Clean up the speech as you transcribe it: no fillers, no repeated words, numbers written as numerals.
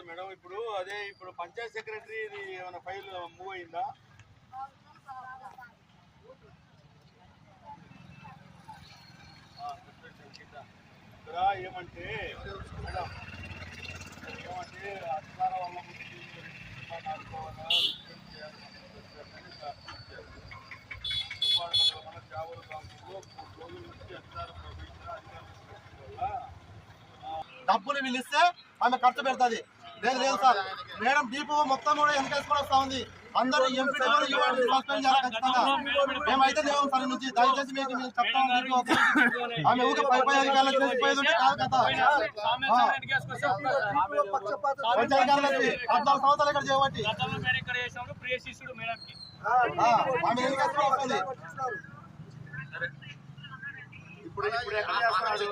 మాట్లాడదాం మేడం. ఇప్పుడు అదే ఇప్పుడు పంచాయత్ సెక్రటరీ ఏమైనా ఫైల్ మూవ్ అయిందా? ఇక్కడ ఏమంటే మేడం ఏమంటే అధికార వల్ల మన జాబుల కాంపులో 3 రోజుల నుంచి అధికారం ప్రవేశించిన డబ్బులు పిలిస్తే ఆమె ఖర్చు పెడుతుంది. లేదు లేదు సార్, మేడం డీపో మొత్తం కూడా వెనకేసుకొని వస్తా ఉంది. అందరూ ఎంపీ సస్పెండ్ చేయాలి ఖచ్చితంగా. మేమైతే లేవు సార్ నుంచి. దయచేసి మీకు చెప్తాం. ఆమె ఊరికి పై అధికారులు చేసిపోయేది ఉంటే కాదు కదా. 14 సంవత్సరాలు ఇక్కడ చేయబట్టి ఆమె వెనకేసుకొని వస్తుంది. ఇప్పుడు ఎక్కడ చేస్తున్నాడు?